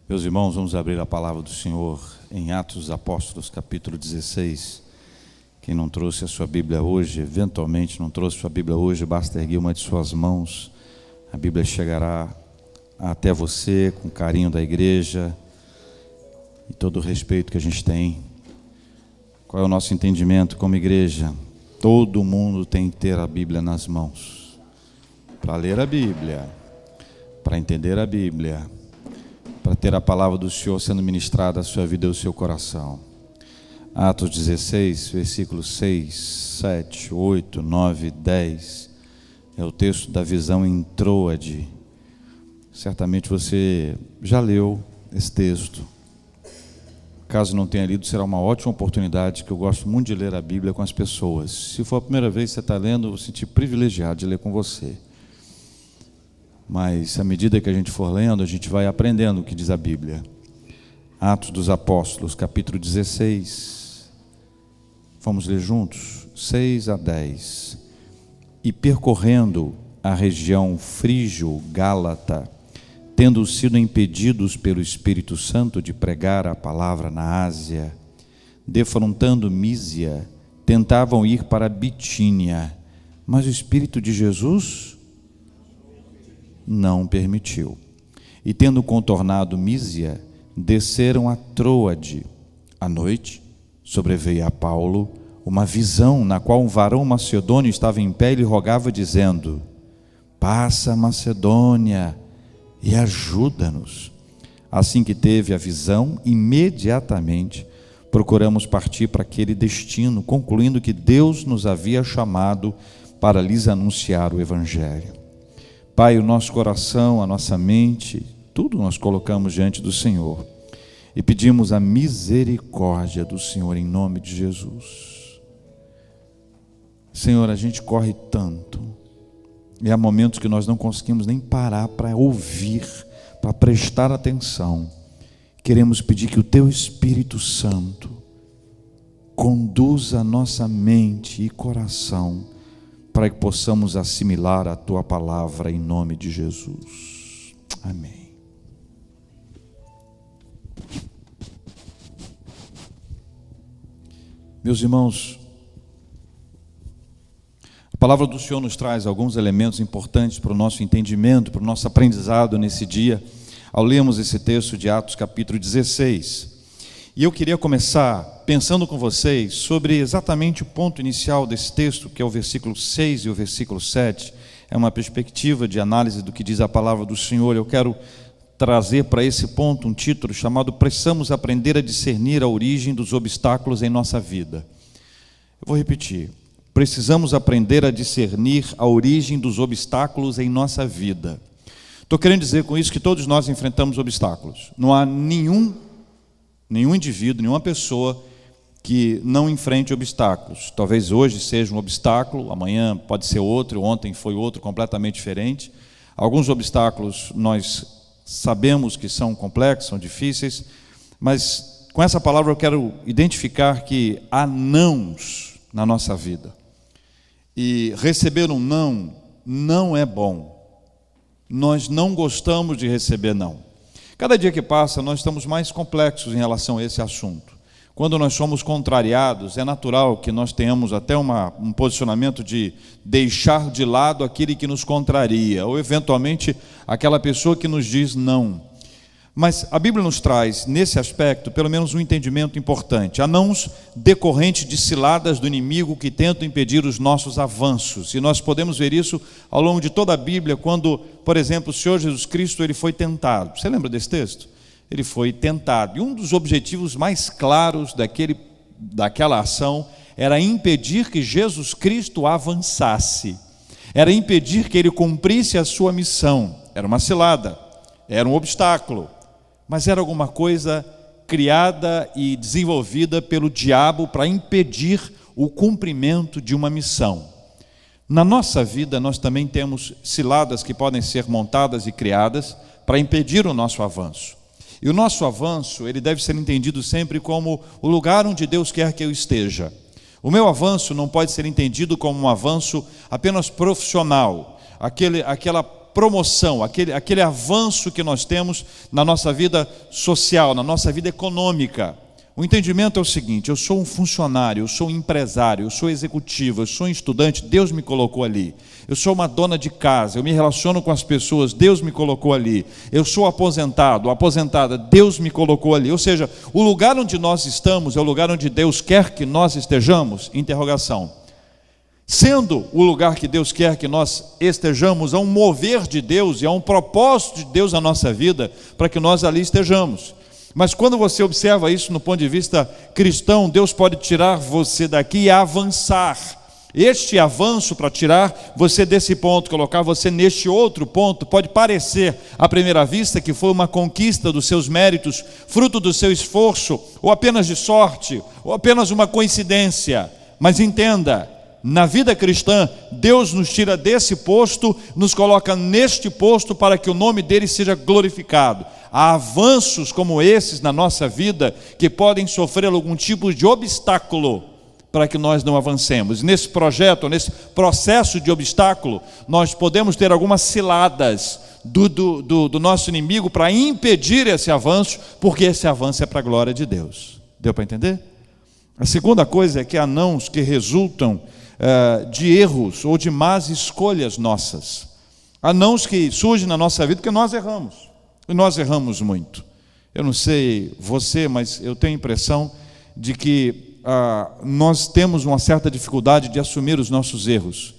Meus irmãos, vamos abrir a palavra do Senhor em Atos dos Apóstolos, capítulo 16. Quem não trouxe a sua Bíblia hoje, eventualmente não trouxe a sua Bíblia hoje, basta erguer uma de suas mãos. A Bíblia chegará até você com carinho da igreja e todo o respeito que a gente tem. Qual é o nosso entendimento como igreja? Todo mundo tem que ter a Bíblia nas mãos, para ler a Bíblia, para entender a Bíblia, para ter a palavra do Senhor sendo ministrada à sua vida e ao seu coração. Atos 16, versículos 6, 7, 8, 9, 10, é o texto da visão em Troade. Certamente você já leu esse texto. Caso não tenha lido, será uma ótima oportunidade, que eu gosto muito de ler a Bíblia com as pessoas. Se for a primeira vez que você está lendo, eu vou sentir privilegiado de ler com você. Mas, à medida que a gente for lendo, a gente vai aprendendo o que diz a Bíblia. Atos dos Apóstolos, capítulo 16. Vamos ler juntos? 6 a 10. E percorrendo a região frígio-gálata, tendo sido impedidos pelo Espírito Santo de pregar a palavra na Ásia, defrontando Mísia, tentavam ir para Bitínia, mas o Espírito de Jesus não permitiu. E tendo contornado Mísia, desceram a Troade. À noite, sobreveio a Paulo uma visão, na qual um varão macedônio estava em pé e lhe rogava, dizendo: passa a Macedônia e ajuda-nos. Assim que teve a visão, imediatamente procuramos partir para aquele destino, concluindo que Deus nos havia chamado para lhes anunciar o Evangelho. Pai, o nosso coração, a nossa mente, tudo nós colocamos diante do Senhor e pedimos a misericórdia do Senhor em nome de Jesus. Senhor, a gente corre tanto e há momentos que nós não conseguimos nem parar para ouvir, para prestar atenção. Queremos pedir que o Teu Espírito Santo conduza a nossa mente e coração para que possamos assimilar a Tua palavra em nome de Jesus. Amém. Meus irmãos, a palavra do Senhor nos traz alguns elementos importantes para o nosso entendimento, para o nosso aprendizado nesse dia, ao lermos esse texto de Atos capítulo 16. E eu queria começar pensando com vocês sobre exatamente o ponto inicial desse texto, que é o versículo 6 e o versículo 7. É uma perspectiva de análise do que diz a palavra do Senhor. Eu quero trazer para esse ponto um título chamado Precisamos aprender a discernir a origem dos obstáculos em nossa vida. Eu vou repetir. Precisamos aprender a discernir a origem dos obstáculos em nossa vida. Estou querendo dizer com isso que todos nós enfrentamos obstáculos. Não há nenhum indivíduo, nenhuma pessoa que não enfrente obstáculos. Talvez hoje seja um obstáculo, amanhã pode ser outro, ontem foi outro completamente diferente. Alguns obstáculos nós sabemos que são complexos, são difíceis, mas com essa palavra eu quero identificar que há nãos na nossa vida. E receber um não é bom. Nós não gostamos de receber não. Cada dia que passa, nós estamos mais complexos em relação a esse assunto. Quando nós somos contrariados, é natural que nós tenhamos até um posicionamento de deixar de lado aquele que nos contraria, ou eventualmente aquela pessoa que nos diz não. Mas a Bíblia nos traz, nesse aspecto, pelo menos um entendimento importante. Há nãos decorrentes de ciladas do inimigo que tentam impedir os nossos avanços. E nós podemos ver isso ao longo de toda a Bíblia, quando, por exemplo, o Senhor Jesus Cristo ele foi tentado. Você lembra desse texto? Ele foi tentado. E um dos objetivos mais claros daquela ação era impedir que Jesus Cristo avançasse. Era impedir que ele cumprisse a sua missão. Era uma cilada, era um obstáculo. Mas era alguma coisa criada e desenvolvida pelo diabo para impedir o cumprimento de uma missão. Na nossa vida, nós também temos ciladas que podem ser montadas e criadas para impedir o nosso avanço. E o nosso avanço, ele deve ser entendido sempre como o lugar onde Deus quer que eu esteja. O meu avanço não pode ser entendido como um avanço apenas profissional, aquela promoção, aquele avanço que nós temos na nossa vida social, na nossa vida econômica. O entendimento é o seguinte: eu sou um funcionário, eu sou um empresário, eu sou executivo, eu sou um estudante, Deus me colocou ali. Eu sou uma dona de casa, eu me relaciono com as pessoas, Deus me colocou ali. Eu sou aposentado, aposentada, Deus me colocou ali. Ou seja, o lugar onde nós estamos é o lugar onde Deus quer que nós estejamos? Interrogação. Sendo o lugar que Deus quer que nós estejamos, há um mover de Deus e há um propósito de Deus na nossa vida para que nós ali estejamos. Mas quando você observa isso no ponto de vista cristão, Deus pode tirar você daqui e avançar. Este avanço para tirar você desse ponto, colocar você neste outro ponto, pode parecer à primeira vista que foi uma conquista dos seus méritos, fruto do seu esforço, ou apenas de sorte, ou apenas uma coincidência. Mas entenda, na vida cristã, Deus nos tira desse posto, nos coloca neste posto para que o nome dele seja glorificado. Há avanços como esses na nossa vida que podem sofrer algum tipo de obstáculo para que nós não avancemos. Nesse projeto, nesse processo de obstáculo, nós podemos ter algumas ciladas do nosso inimigo para impedir esse avanço, porque esse avanço é para a glória de Deus. Deu para entender? A segunda coisa é que há nãos que resultam de erros ou de más escolhas nossas. Há nãos que surgem na nossa vida porque nós erramos. E nós erramos muito. Eu não sei você, mas eu tenho a impressão de que nós temos uma certa dificuldade de assumir os nossos erros,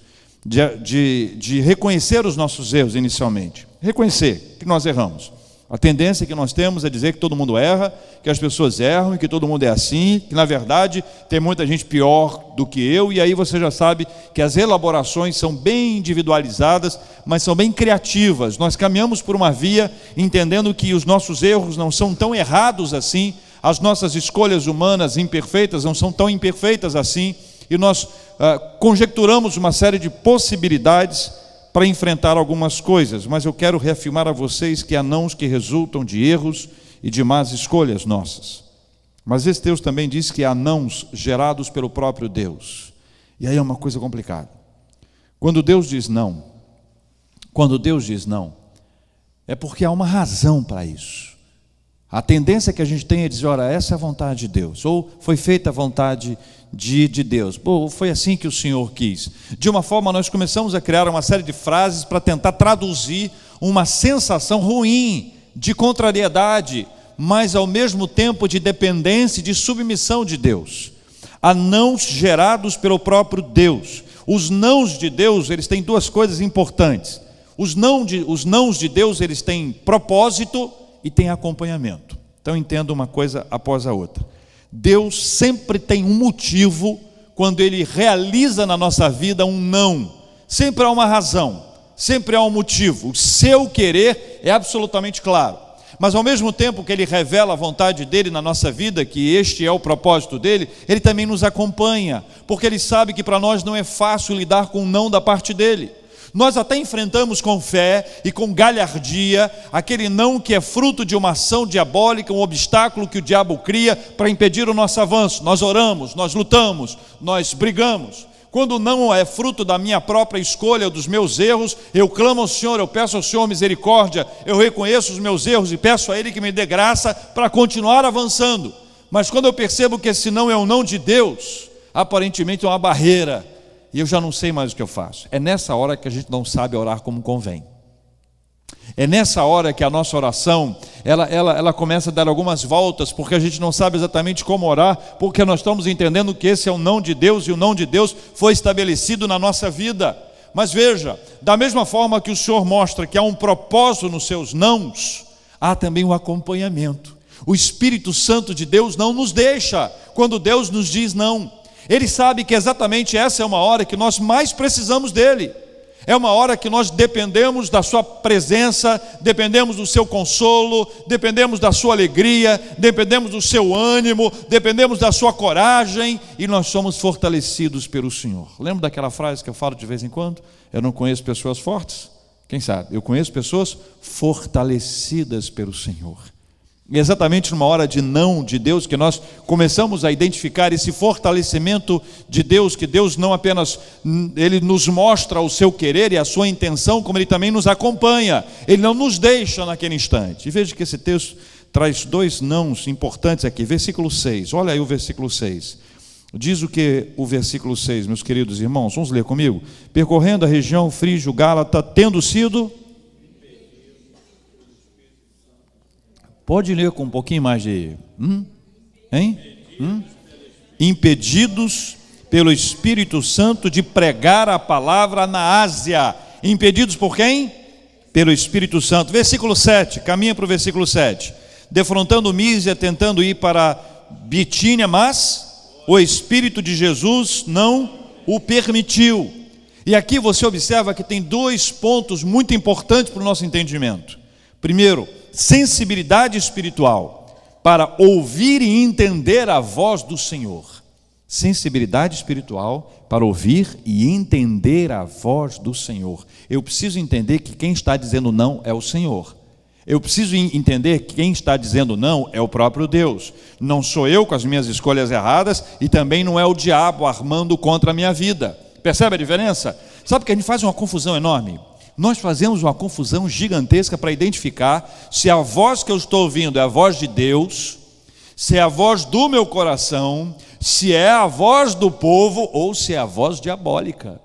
de reconhecer os nossos erros inicialmente. Reconhecer que nós erramos. A tendência que nós temos é dizer que todo mundo erra, que as pessoas erram e que todo mundo é assim, que na verdade tem muita gente pior do que eu, e aí você já sabe que as elaborações são bem individualizadas, mas são bem criativas. Nós caminhamos por uma via entendendo que os nossos erros não são tão errados assim, as nossas escolhas humanas imperfeitas não são tão imperfeitas assim, e nós conjecturamos uma série de possibilidades para enfrentar algumas coisas, mas eu quero reafirmar a vocês que há nãos que resultam de erros e de más escolhas nossas. Mas esse Deus também diz que há nãos gerados pelo próprio Deus. E aí é uma coisa complicada. Quando Deus diz não, é porque há uma razão para isso. A tendência que a gente tem é dizer, ora, essa é a vontade de Deus, ou foi feita a vontade de Deus, ou foi assim que o Senhor quis. De uma forma, nós começamos a criar uma série de frases para tentar traduzir uma sensação ruim, de contrariedade, mas ao mesmo tempo de dependência e de submissão de Deus. Há nãos gerados pelo próprio Deus. Os nãos de Deus, eles têm duas coisas importantes. Os nãos de Deus, eles têm propósito e tem acompanhamento. Então entenda uma coisa após a outra. Deus sempre tem um motivo quando Ele realiza na nossa vida um não. Sempre há uma razão, sempre há um motivo. O seu querer é absolutamente claro. Mas ao mesmo tempo que Ele revela a vontade dEle na nossa vida, que este é o propósito dEle, Ele também nos acompanha, porque Ele sabe que para nós não é fácil lidar com um não da parte dEle. Nós até enfrentamos com fé e com galhardia aquele não que é fruto de uma ação diabólica, um obstáculo que o diabo cria para impedir o nosso avanço. Nós oramos, nós lutamos, nós brigamos. Quando não é fruto da minha própria escolha, dos meus erros, eu clamo ao Senhor, eu peço ao Senhor misericórdia, eu reconheço os meus erros e peço a Ele que me dê graça para continuar avançando. Mas quando eu percebo que esse não é um não de Deus, aparentemente é uma barreira, e eu já não sei mais o que eu faço. É nessa hora que a gente não sabe orar como convém. É nessa hora que a nossa oração, ela começa a dar algumas voltas, porque a gente não sabe exatamente como orar, porque nós estamos entendendo que esse é o não de Deus, e o não de Deus foi estabelecido na nossa vida. Mas veja, da mesma forma que o Senhor mostra que há um propósito nos seus nãos, há também um acompanhamento. O Espírito Santo de Deus não nos deixa quando Deus nos diz não. Ele sabe que exatamente essa é uma hora que nós mais precisamos dele. É uma hora que nós dependemos da sua presença, dependemos do seu consolo, dependemos da sua alegria, dependemos do seu ânimo, dependemos da sua coragem, e nós somos fortalecidos pelo Senhor. Lembra daquela frase que eu falo de vez em quando? Eu não conheço pessoas fortes? Quem sabe? Eu conheço pessoas fortalecidas pelo Senhor. exatamente numa hora de não de Deus, que nós começamos a identificar esse fortalecimento de Deus, que Deus não apenas, Ele nos mostra o seu querer e a sua intenção, como Ele também nos acompanha, Ele não nos deixa naquele instante. E veja que esse texto traz dois nãos importantes aqui, versículo 6, olha aí o versículo 6, diz o que o versículo 6, meus queridos irmãos, vamos ler comigo, percorrendo a região frígio-gálata, tendo sido... Pode ler com um pouquinho mais de... Impedidos pelo Espírito Santo de pregar a palavra na Ásia. Impedidos por quem? Pelo Espírito Santo. Versículo 7, caminha para o versículo 7. Defrontando Mísia, tentando ir para Bitínia, mas o Espírito de Jesus não o permitiu. E aqui você observa que tem dois pontos muito importantes para o nosso entendimento. Primeiro, sensibilidade espiritual para ouvir e entender a voz do Senhor. Sensibilidade espiritual para ouvir e entender a voz do Senhor. Eu preciso entender que quem está dizendo não é o Senhor. Eu preciso entender que quem está dizendo não é o próprio Deus. Não sou eu com as minhas escolhas erradas e também não é o diabo armando contra a minha vida. Percebe a diferença? Sabe que a gente faz uma confusão enorme? Nós fazemos uma confusão gigantesca para identificar se a voz que eu estou ouvindo é a voz de Deus, se é a voz do meu coração, se é a voz do povo ou se é a voz diabólica.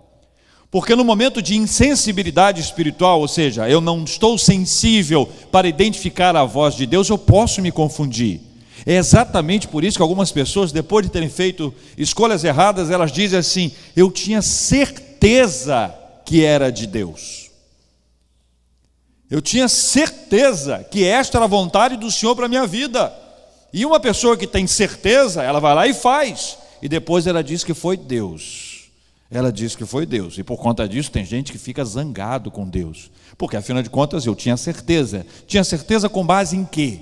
Porque no momento de insensibilidade espiritual, ou seja, eu não estou sensível para identificar a voz de Deus, eu posso me confundir. É exatamente por isso que algumas pessoas, depois de terem feito escolhas erradas, elas dizem assim: eu tinha certeza que era de Deus. Eu tinha certeza que esta era a vontade do Senhor para a minha vida. E uma pessoa que tem certeza, ela vai lá e faz. E depois ela diz que foi Deus. Ela diz que foi Deus. E por conta disso tem gente que fica zangado com Deus. Porque afinal de contas eu tinha certeza. Tinha certeza com base em quê?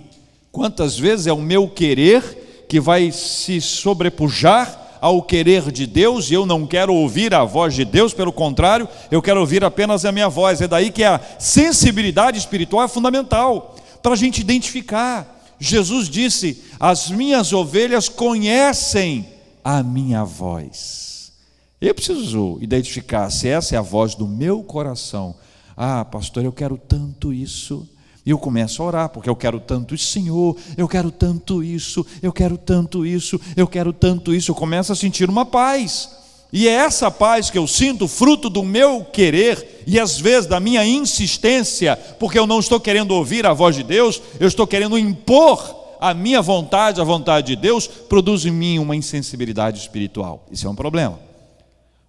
Quantas vezes é o meu querer que vai se sobrepujar ao querer de Deus, e eu não quero ouvir a voz de Deus, pelo contrário, eu quero ouvir apenas a minha voz. É daí que a sensibilidade espiritual é fundamental, para a gente identificar. Jesus disse: as minhas ovelhas conhecem a minha voz. Eu preciso identificar se essa é a voz do meu coração. Ah, pastor, eu quero tanto isso. E eu começo a orar, porque eu quero tanto isso, Senhor, eu quero tanto isso, eu quero tanto isso, eu quero tanto isso. Eu começo a sentir uma paz, e é essa paz que eu sinto, fruto do meu querer, e às vezes da minha insistência, porque eu não estou querendo ouvir a voz de Deus, eu estou querendo impor a minha vontade, a vontade de Deus, produz em mim uma insensibilidade espiritual. Isso é um problema.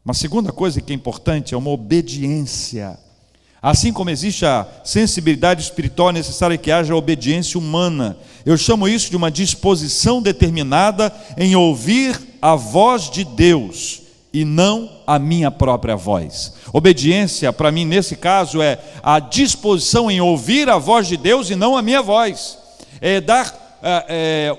Uma segunda coisa que é importante é uma obediência. Assim como existe a sensibilidade espiritual, é necessário que haja a obediência humana. Eu chamo isso de uma disposição determinada em ouvir a voz de Deus e não a minha própria voz. Obediência, para mim, nesse caso, é a disposição em ouvir a voz de Deus e não a minha voz. É dar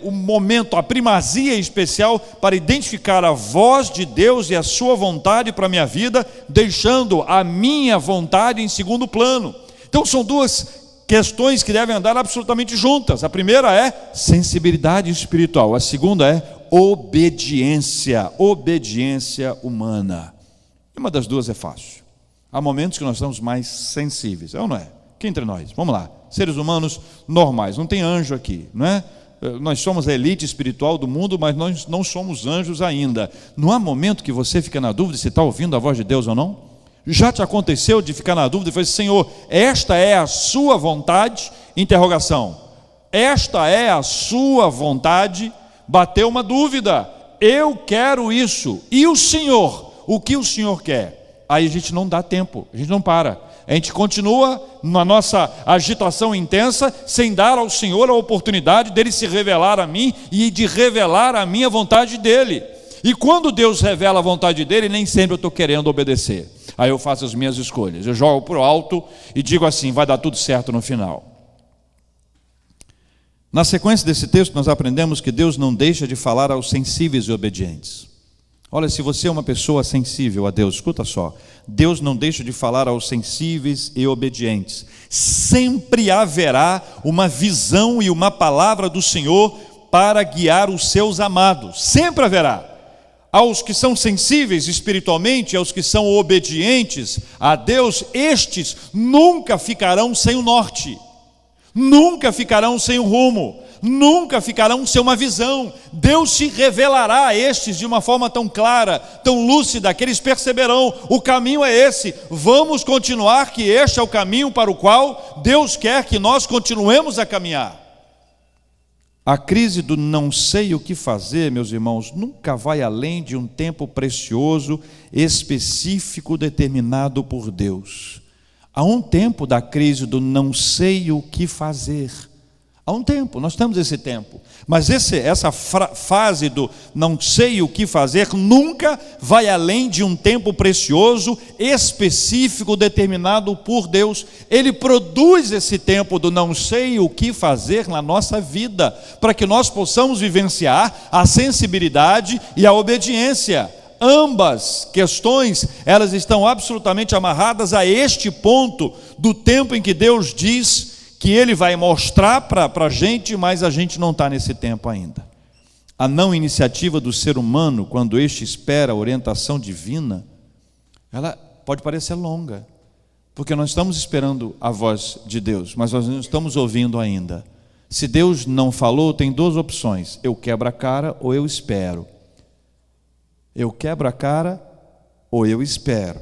o momento, a primazia especial para identificar a voz de Deus e a sua vontade para a minha vida, deixando a minha vontade em segundo plano. Então são duas questões que devem andar absolutamente juntas. A primeira é sensibilidade espiritual, a segunda é obediência humana. E uma das duas é fácil. Há momentos que nós estamos mais sensíveis, é ou não é? Aqui entre nós, vamos lá, seres humanos normais, não tem anjo aqui, não é? Nós somos a elite espiritual do mundo, mas nós não somos anjos ainda. Não há momento que você fica na dúvida se está ouvindo a voz de Deus ou não? Já te aconteceu de ficar na dúvida e falar: Senhor, esta é a sua vontade? Interrogação. Esta é a sua vontade? Bateu uma dúvida. Eu quero isso. E o Senhor? O que o Senhor quer? Aí a gente não dá tempo, a gente não para. A gente continua na nossa agitação intensa, sem dar ao Senhor a oportunidade dele se revelar a mim e de revelar a minha vontade dele. E quando Deus revela a vontade dele, nem sempre eu estou querendo obedecer. Aí eu faço as minhas escolhas, eu jogo para o alto e digo assim: vai dar tudo certo no final. Na sequência desse texto nós aprendemos que Deus não deixa de falar aos sensíveis e obedientes. Olha, se você é uma pessoa sensível a Deus, escuta só, Deus não deixa de falar aos sensíveis e obedientes. Sempre haverá uma visão e uma palavra do Senhor para guiar os seus amados. Sempre haverá. Aos que são sensíveis espiritualmente, aos que são obedientes a Deus, estes nunca ficarão sem o norte, nunca ficarão sem o rumo, nunca ficarão sem uma visão. Deus se revelará a estes de uma forma tão clara, tão lúcida, que eles perceberão: o caminho é esse, vamos continuar, que este é o caminho para o qual Deus quer que nós continuemos a caminhar. A crise do não sei o que fazer, meus irmãos, nunca vai além de um tempo precioso, específico, determinado por Deus. Há um tempo da crise do não sei o que fazer. Há um tempo, nós temos esse tempo. Mas essa fase do não sei o que fazer nunca vai além de um tempo precioso, específico, determinado por Deus. Ele produz esse tempo do não sei o que fazer na nossa vida, para que nós possamos vivenciar a sensibilidade e a obediência. Ambas questões, elas estão absolutamente amarradas a este ponto do tempo em que Deus diz que Ele vai mostrar para a gente, mas a gente não está nesse tempo ainda. A não iniciativa do ser humano, quando este espera a orientação divina, ela pode parecer longa, porque nós estamos esperando a voz de Deus, mas nós não estamos ouvindo ainda. Se Deus não falou, tem duas opções: eu quebro a cara ou eu espero. Eu quebro a cara ou eu espero.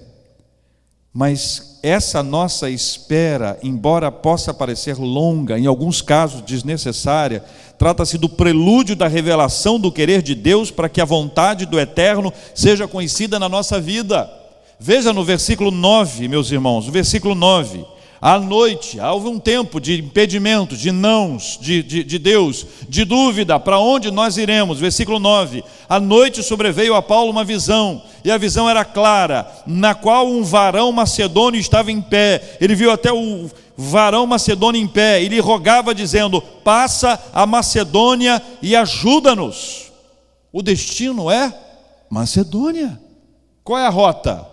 Mas essa nossa espera, embora possa parecer longa, em alguns casos desnecessária, trata-se do prelúdio da revelação do querer de Deus para que a vontade do Eterno seja conhecida na nossa vida. Veja no versículo 9, meus irmãos, no versículo 9. À noite, houve um tempo de impedimento, de nãos de Deus, de dúvida, para onde nós iremos. Versículo 9: à noite sobreveio a Paulo uma visão, e a visão era clara, na qual um varão macedônio estava em pé. Ele viu até o varão macedônio em pé, e lhe rogava dizendo: passa a Macedônia e ajuda-nos. O destino é Macedônia. Qual é a rota?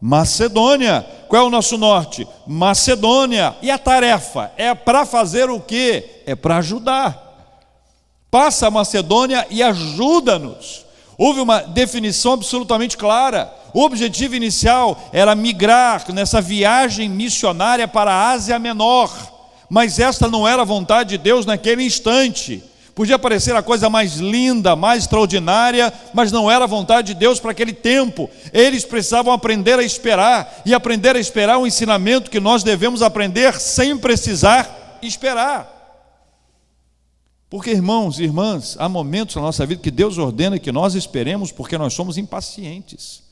Macedônia. Qual é o nosso norte? Macedônia. E a tarefa é para fazer o quê? É para ajudar. Passa a Macedônia e ajuda-nos. Houve uma definição absolutamente clara. O objetivo inicial era migrar nessa viagem missionária para a Ásia Menor, mas esta não era a vontade de Deus naquele instante. Podia parecer a coisa mais linda, mais extraordinária, mas não era a vontade de Deus para aquele tempo. Eles precisavam aprender a esperar, e aprender a esperar é um ensinamento que nós devemos aprender sem precisar esperar. Porque, irmãos e irmãs, há momentos na nossa vida que Deus ordena que nós esperemos porque nós somos impacientes,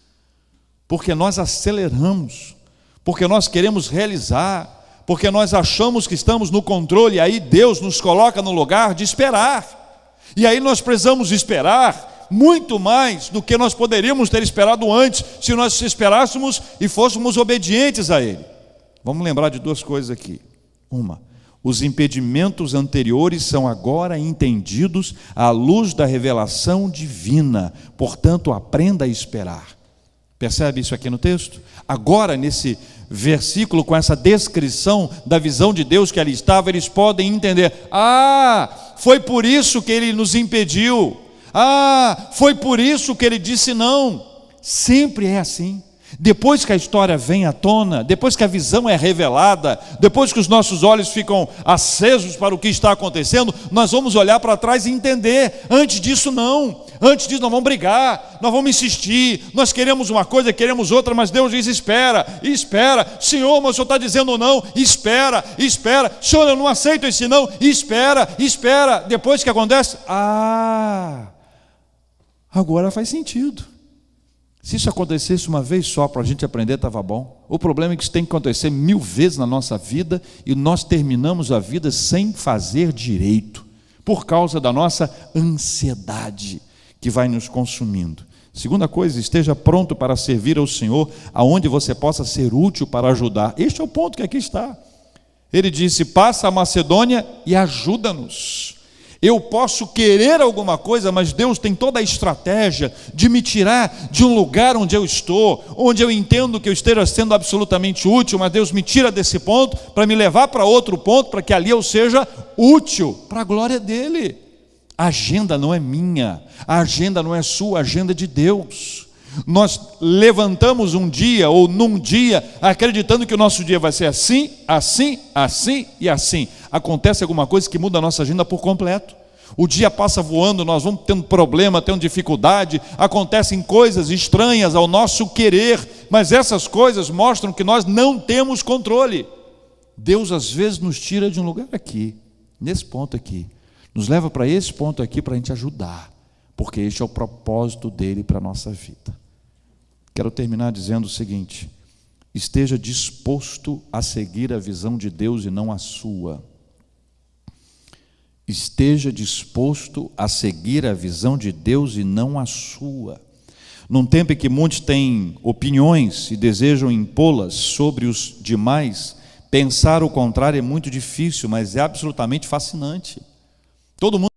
porque nós aceleramos, porque nós queremos realizar, porque nós achamos que estamos no controle, e aí Deus nos coloca no lugar de esperar, e aí nós precisamos esperar muito mais do que nós poderíamos ter esperado antes, se nós esperássemos e fôssemos obedientes a Ele. Vamos lembrar de duas coisas aqui. Uma: os impedimentos anteriores são agora entendidos à luz da revelação divina, portanto aprenda a esperar. Percebe isso aqui no texto? Agora, nesse versículo, com essa descrição da visão de Deus que ali estava, eles podem entender: foi por isso que Ele nos impediu, foi por isso que Ele disse não. Sempre é assim. Depois que a história vem à tona, depois que a visão é revelada, depois que os nossos olhos ficam acesos para o que está acontecendo, nós vamos olhar para trás e entender. Antes disso não, antes disso nós vamos brigar, nós vamos insistir, nós queremos uma coisa, queremos outra, mas Deus diz: espera, Senhor, mas o Senhor está dizendo não, espera, Senhor, eu não aceito esse não, espera, depois que acontece, agora faz sentido. Se isso acontecesse uma vez só para a gente aprender, estava bom. O problema é que isso tem que acontecer 1000 vezes na nossa vida, e nós terminamos a vida sem fazer direito, por causa da nossa ansiedade que vai nos consumindo. Segunda coisa: esteja pronto para servir ao Senhor, aonde você possa ser útil para ajudar. Este é o ponto que aqui está. Ele disse: passa a Macedônia e ajuda-nos. Eu posso querer alguma coisa, mas Deus tem toda a estratégia de me tirar de um lugar onde eu estou, onde eu entendo que eu esteja sendo absolutamente útil, mas Deus me tira desse ponto para me levar para outro ponto, para que ali eu seja útil, para a glória dEle. A agenda não é minha, a agenda não é sua, a agenda é de Deus. Nós levantamos um dia ou num dia acreditando que o nosso dia vai ser assim, assim, assim e assim. Acontece alguma coisa que muda a nossa agenda por completo. O dia passa voando, nós vamos tendo problema, tendo dificuldade, acontecem coisas estranhas ao nosso querer, mas essas coisas mostram que nós não temos controle. Deus às vezes nos tira de um lugar aqui, nesse ponto aqui, nos leva para esse ponto aqui para a gente ajudar, porque este é o propósito dele para a nossa vida. Quero terminar dizendo o seguinte: esteja disposto a seguir a visão de Deus e não a sua. Esteja disposto a seguir a visão de Deus e não a sua. Num tempo em que muitos têm opiniões e desejam impô-las sobre os demais, pensar o contrário é muito difícil, mas é absolutamente fascinante. Todo mundo